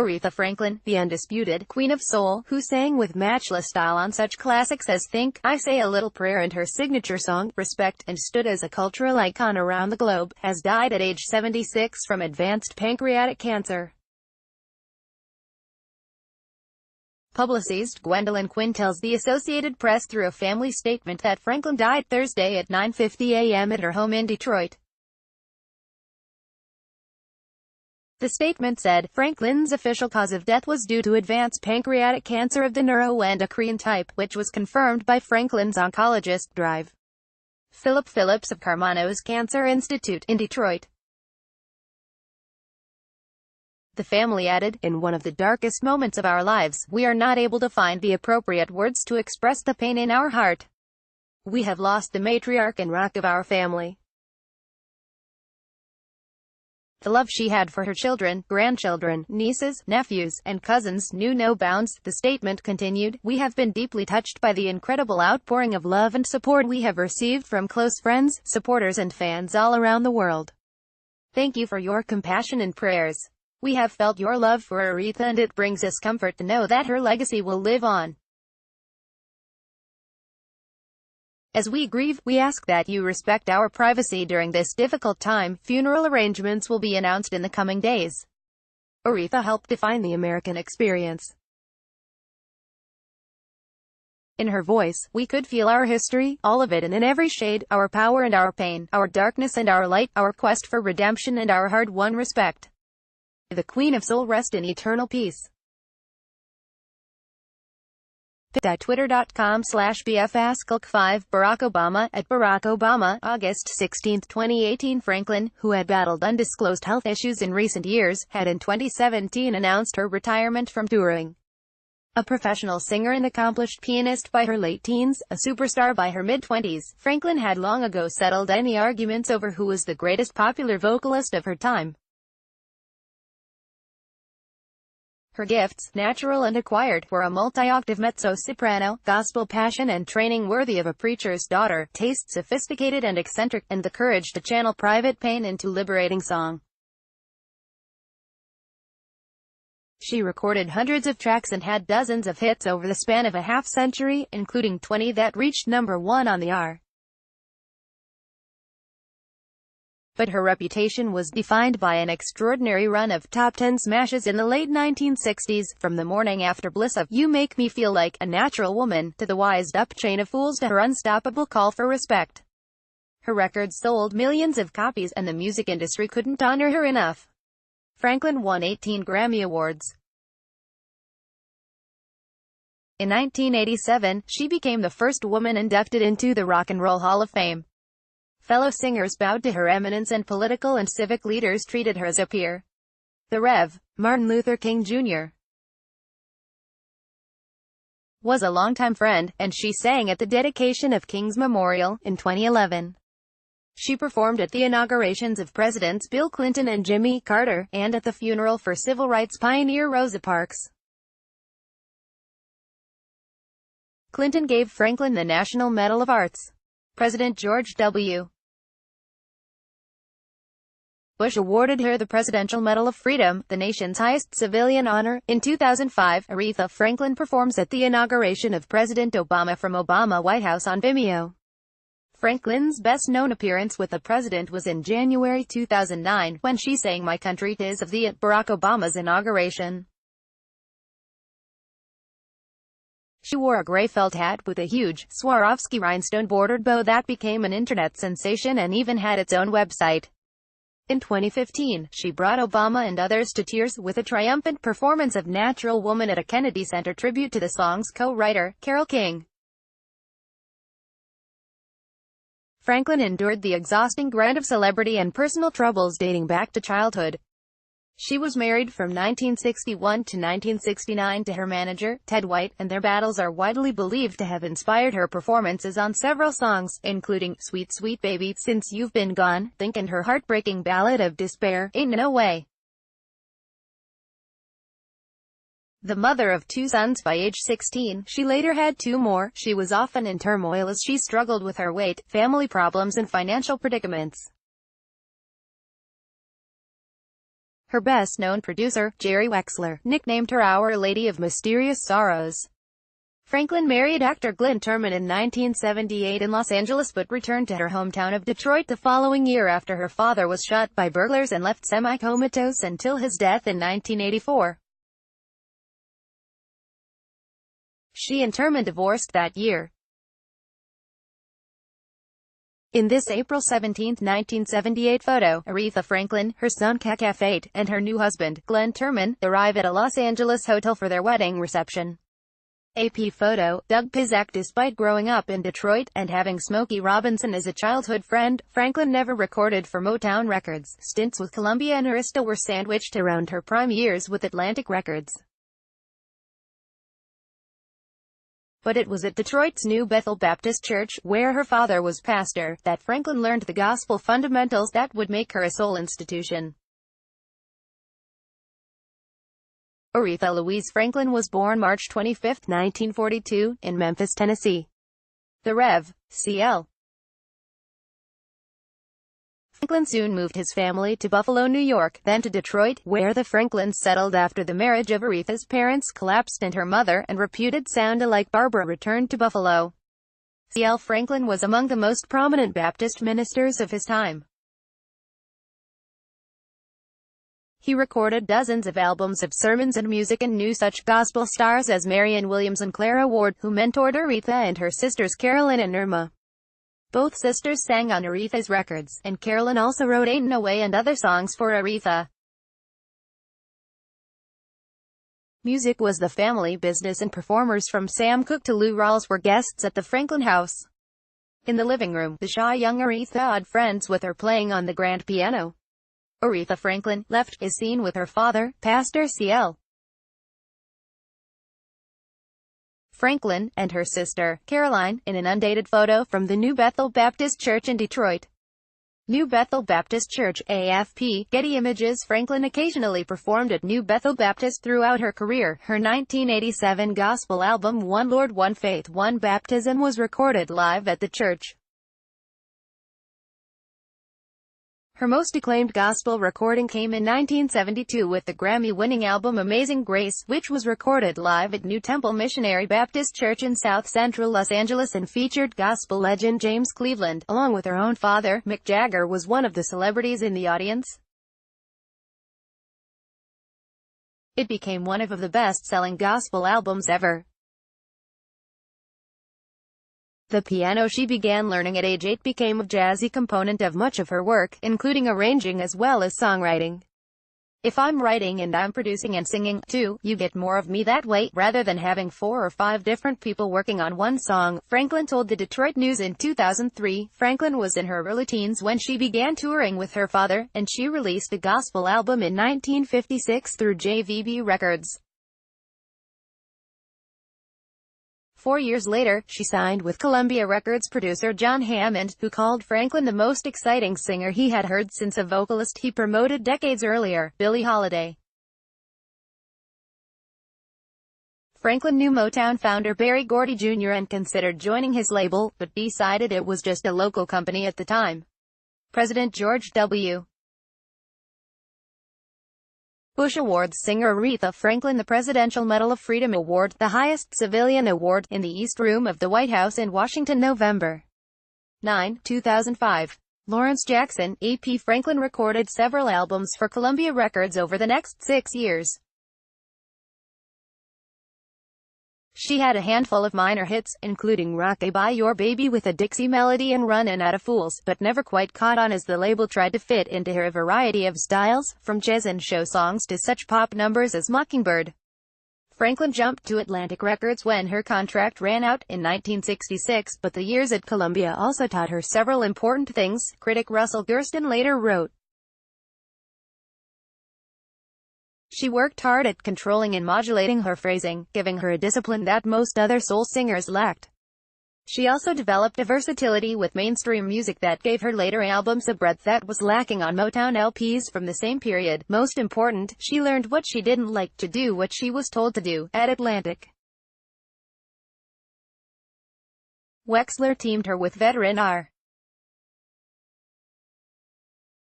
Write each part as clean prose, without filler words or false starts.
Aretha Franklin, the undisputed Queen of Soul, who sang with matchless style on such classics as Think, I Say a Little Prayer and her signature song, Respect, and stood as a cultural icon around the globe, has died at age 76 from advanced pancreatic cancer. Publicist Gwendolyn Quinn tells the Associated Press through a family statement that Franklin died Thursday at 9:50 a.m. at her home in Detroit. The statement said, Franklin's official cause of death was due to advanced pancreatic cancer of the neuroendocrine type, which was confirmed by Franklin's oncologist, Drive. Philip Phillips of Carmano's Cancer Institute, in Detroit. The family added, in one of the darkest moments of our lives, we are not able to find the appropriate words to express the pain in our heart. We have lost the matriarch and rock of our family. The love she had for her children, grandchildren, nieces, nephews, and cousins knew no bounds. The statement continued, we have been deeply touched by the incredible outpouring of love and support we have received from close friends, supporters and fans all around the world. Thank you for your compassion and prayers. We have felt your love for Aretha and it brings us comfort to know that her legacy will live on. As we grieve, we ask that you respect our privacy during this difficult time. Funeral arrangements will be announced in the coming days. Aretha helped define the American experience. In her voice, we could feel our history, all of it and in every shade, our power and our pain, our darkness and our light, our quest for redemption and our hard-won respect. The Queen of Soul rest in eternal peace. Twitter.com/BFAskLK5 Barack Obama at Barack Obama, August 16, 2018. Franklin, who had battled undisclosed health issues in recent years, had in 2017 announced her retirement from touring. A professional singer and accomplished pianist by her late teens, a superstar by her mid-20s, Franklin had long ago settled any arguments over who was the greatest popular vocalist of her time. Her gifts, natural and acquired, were a multi-octave mezzo-soprano, gospel passion and training worthy of a preacher's daughter, taste sophisticated and eccentric, and the courage to channel private pain into liberating song. She recorded hundreds of tracks and had dozens of hits over the span of a half-century, including 20 that reached #1 on the R. But her reputation was defined by an extraordinary run of top-10 smashes in the late 1960s, from the morning after bliss of You Make Me Feel Like a Natural Woman, to the wised-up Chain of Fools to her unstoppable Call for Respect. Her records sold millions of copies, and the music industry couldn't honor her enough. Franklin won 18 Grammy Awards. In 1987, she became the first woman inducted into the Rock and Roll Hall of Fame. Fellow singers bowed to her eminence and political and civic leaders treated her as a peer. The Rev. Martin Luther King Jr. was a longtime friend, and she sang at the dedication of King's Memorial, in 2011. She performed at the inaugurations of Presidents Bill Clinton and Jimmy Carter, and at the funeral for civil rights pioneer Rosa Parks. Clinton gave Franklin the National Medal of Arts. President George W. Bush awarded her the Presidential Medal of Freedom, the nation's highest civilian honor. In 2005, Aretha Franklin performs at the inauguration of President Obama from Obama White House on Vimeo. Franklin's best-known appearance with the president was in January 2009, when she sang My Country 'Tis of Thee at Barack Obama's inauguration. She wore a gray felt hat with a huge, Swarovski rhinestone-bordered bow that became an internet sensation and even had its own website. In 2015, she brought Obama and others to tears with a triumphant performance of Natural Woman at a Kennedy Center tribute to the song's co-writer, Carole King. Franklin endured the exhausting grind of celebrity and personal troubles dating back to childhood. She was married from 1961 to 1969 to her manager, Ted White, and their battles are widely believed to have inspired her performances on several songs, including Sweet Sweet Baby, Since You've Been Gone, Think, and her heartbreaking ballad of despair, Ain't No Way. The mother of 2 sons by age 16, she later had 2 more. She was often in turmoil as she struggled with her weight, family problems and financial predicaments. Her best-known producer, Jerry Wexler, nicknamed her Our Lady of Mysterious Sorrows. Franklin married actor Glenn Turman in 1978 in Los Angeles but returned to her hometown of Detroit the following year after her father was shot by burglars and left semi-comatose until his death in 1984. She and Turman divorced that year. In this April 17, 1978 photo, Aretha Franklin, her son Kaka, and her new husband, Glenn Turman, arrive at a Los Angeles hotel for their wedding reception. AP photo, Doug Pizak. Despite growing up in Detroit, and having Smokey Robinson as a childhood friend, Franklin never recorded for Motown Records. Stints with Columbia and Arista were sandwiched around her prime years with Atlantic Records. But it was at Detroit's New Bethel Baptist Church, where her father was pastor, that Franklin learned the gospel fundamentals that would make her a soul institution. Aretha Louise Franklin was born March 25, 1942, in Memphis, Tennessee. The Rev. C.L. Franklin soon moved his family to Buffalo, New York, then to Detroit, where the Franklins settled after the marriage of Aretha's parents collapsed and her mother, and reputed sound-alike Barbara, returned to Buffalo. C.L. Franklin was among the most prominent Baptist ministers of his time. He recorded dozens of albums of sermons and music and knew such gospel stars as Marianne Williams and Clara Ward, who mentored Aretha and her sisters Carolyn and Irma. Both sisters sang on Aretha's records, and Carolyn also wrote Ain't No Way and other songs for Aretha. Music was the family business, and performers from Sam Cooke to Lou Rawls were guests at the Franklin house. In the living room, the shy young Aretha had friends with her playing on the grand piano. Aretha Franklin, left, is seen with her father, Pastor C.L. Franklin, and her sister, Caroline, in an undated photo from the New Bethel Baptist Church in Detroit. New Bethel Baptist Church, AFP, Getty Images. Franklin occasionally performed at New Bethel Baptist throughout her career. Her 1987 gospel album One Lord, One Faith, One Baptism was recorded live at the church. Her most acclaimed gospel recording came in 1972 with the Grammy-winning album Amazing Grace, which was recorded live at New Temple Missionary Baptist Church in South Central Los Angeles and featured gospel legend James Cleveland. Along with her own father, Mick Jagger was one of the celebrities in the audience. It became one of the best-selling gospel albums ever. The piano she began learning at age 8 became a jazzy component of much of her work, including arranging as well as songwriting. If I'm writing and I'm producing and singing, too, you get more of me that way, rather than having 4 or 5 different people working on one song, Franklin told the Detroit News in 2003. Franklin was in her early teens when she began touring with her father, and she released a gospel album in 1956 through JVB Records. 4 years later, she signed with Columbia Records producer John Hammond, who called Franklin the most exciting singer he had heard since a vocalist he promoted decades earlier, Billie Holiday. Franklin knew Motown founder Berry Gordy Jr. and considered joining his label, but decided it was just a local company at the time. President George W. Bush awards singer Aretha Franklin the Presidential Medal of Freedom Award, the highest civilian award, in the East Room of the White House in Washington, November 9, 2005. Lawrence Jackson, A.P. Franklin recorded several albums for Columbia Records over the next 6 years. She had a handful of minor hits, including Rock-A-Bye Your Baby with a Dixie melody and Runnin' Outta Fools, but never quite caught on as the label tried to fit into her a variety of styles, from jazz and show songs to such pop numbers as Mockingbird. Franklin jumped to Atlantic Records when her contract ran out in 1966, but the years at Columbia also taught her several important things, critic Russell Gersten later wrote. She worked hard at controlling and modulating her phrasing, giving her a discipline that most other soul singers lacked. She also developed a versatility with mainstream music that gave her later albums a breadth that was lacking on Motown LPs from the same period. Most important, she learned what she didn't like to do what she was told to do, at Atlantic. Wexler teamed her with veteran R.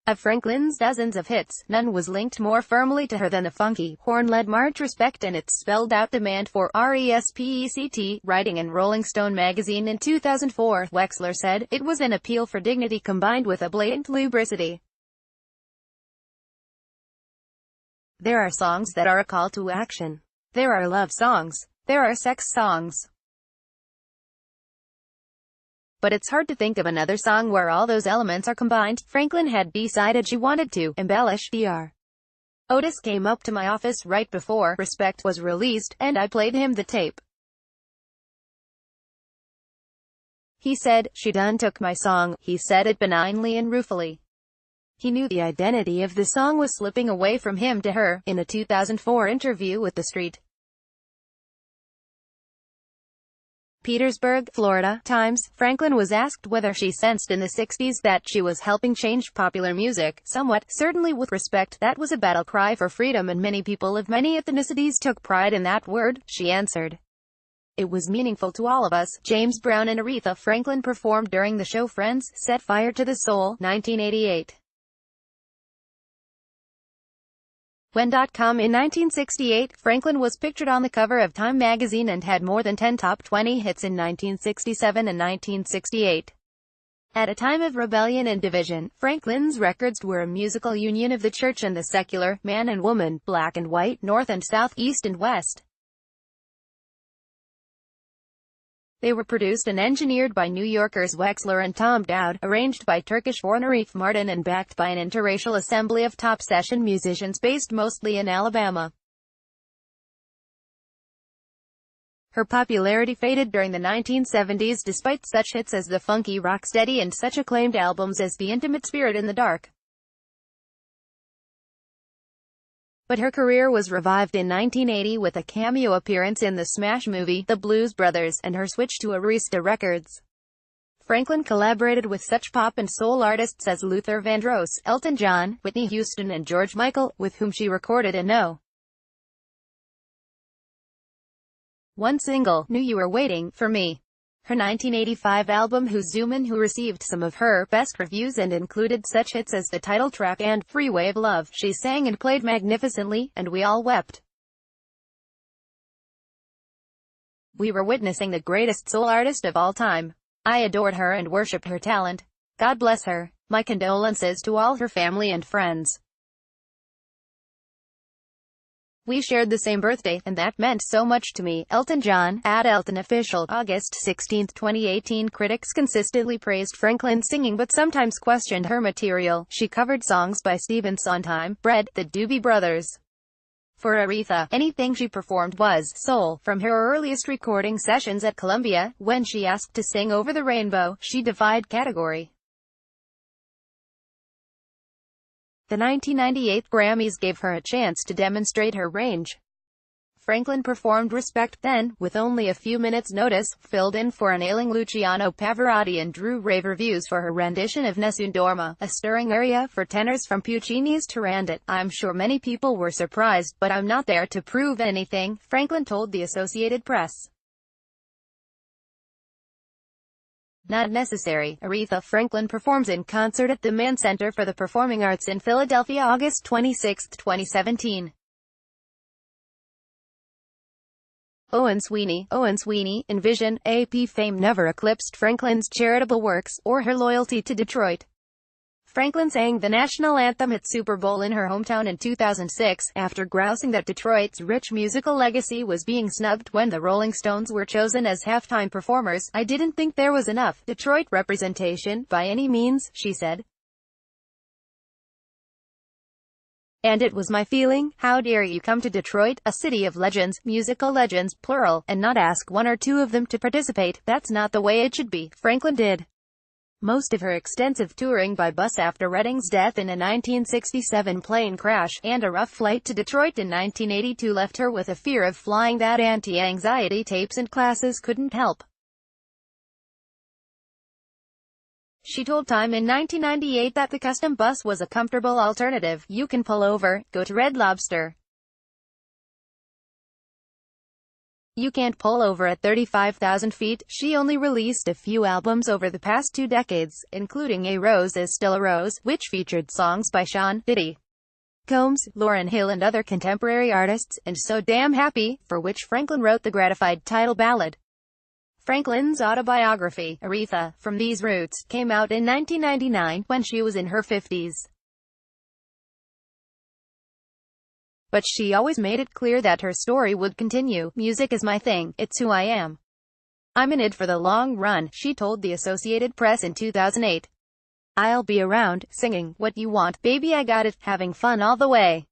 Of Franklin's dozens of hits, none was linked more firmly to her than the funky, horn-led march Respect and its spelled-out demand for RESPECT. Writing in Rolling Stone magazine in 2004, Wexler said, "It was an appeal for dignity combined with a blatant lubricity. There are songs that are a call to action. There are love songs. There are sex songs. But it's hard to think of another song where all those elements are combined." Franklin had decided she wanted to embellish. Dr. Otis came up to my office right before Respect was released, and I played him the tape. He said, "She done took my song." He said it benignly and ruefully. He knew the identity of the song was slipping away from him to her. In a 2004 interview with The Street Petersburg, Florida, Times, Franklin was asked whether she sensed in the 60s that she was helping change popular music. "Somewhat, certainly with Respect. That was a battle cry for freedom and many people of many ethnicities took pride in that word," she answered. "It was meaningful to all of us." James Brown and Aretha Franklin performed during the show Friends, Set Fire to the Soul, 1988. When.com in 1968, Franklin was pictured on the cover of Time magazine and had more than 10 top 20 hits in 1967 and 1968. At a time of rebellion and division, Franklin's records were a musical union of the church and the secular, man and woman, black and white, north and south, east and west. They were produced and engineered by New Yorkers Wexler and Tom Dowd, arranged by Turkish-born R.I.P. Martin and backed by an interracial assembly of top session musicians based mostly in Alabama. Her popularity faded during the 1970s despite such hits as The Funky Rocksteady and such acclaimed albums as The Intimate Spirit in the Dark. But her career was revived in 1980 with a cameo appearance in the smash movie, The Blues Brothers, and her switch to Arista Records. Franklin collaborated with such pop and soul artists as Luther Vandross, Elton John, Whitney Houston and George Michael, with whom she recorded a No. 1 single, Knew You Were Waiting for Me. Her 1985 album Who's Zoomin' Who received some of her best reviews and included such hits as the title track and Freeway of Love. She sang and played magnificently, and we all wept. We were witnessing the greatest soul artist of all time. I adored her and worshipped her talent. God bless her. My condolences to all her family and friends. We shared the same birthday, and that meant so much to me. Elton John, at Elton Official, August 16, 2018. Critics consistently praised Franklin's singing but sometimes questioned her material. She covered songs by Stephen Sondheim, Bread, the Doobie Brothers. For Aretha, anything she performed was soul. From her earliest recording sessions at Columbia, when she asked to sing Over the Rainbow, she defied category. The 1998 Grammys gave her a chance to demonstrate her range. Franklin performed Respect, then, with only a few minutes' notice, filled in for an ailing Luciano Pavarotti and drew rave reviews for her rendition of Nessun Dorma, a stirring aria for tenors from Puccini's Turandot. "I'm sure many people were surprised, but I'm not there to prove anything," Franklin told the Associated Press. Not necessary. Aretha Franklin performs in concert at the Mann Center for the Performing Arts in Philadelphia August 26, 2017. Owen Sweeney, Envision, AP fame never eclipsed Franklin's charitable works, or her loyalty to Detroit. Franklin sang the national anthem at Super Bowl in her hometown in 2006, after grousing that Detroit's rich musical legacy was being snubbed when the Rolling Stones were chosen as halftime performers. "I didn't think there was enough Detroit representation, by any means," she said. "And it was my feeling, how dare you come to Detroit, a city of legends, musical legends, plural, and not ask one or two of them to participate. That's not the way it should be." Franklin did most of her extensive touring by bus after Redding's death in a 1967 plane crash, and a rough flight to Detroit in 1982 left her with a fear of flying that anti-anxiety tapes and classes couldn't help. She told Time in 1998 that the custom bus was a comfortable alternative. "You can pull over, go to Red Lobster. You Can't Pull Over at 35,000 Feet. She only released a few albums over the past 2 decades, including A Rose Is Still a Rose, which featured songs by Sean, Diddy, Combs, Lauryn Hill and other contemporary artists, and So Damn Happy, for which Franklin wrote the gratified title ballad. Franklin's autobiography, Aretha, From These Roots, came out in 1999, when she was in her 50s. But she always made it clear that her story would continue. Music is my thing, it's who I am. I'm in it for the long run, she told the Associated Press in 2008. I'll be around, singing, what you want, baby I got it, having fun all the way.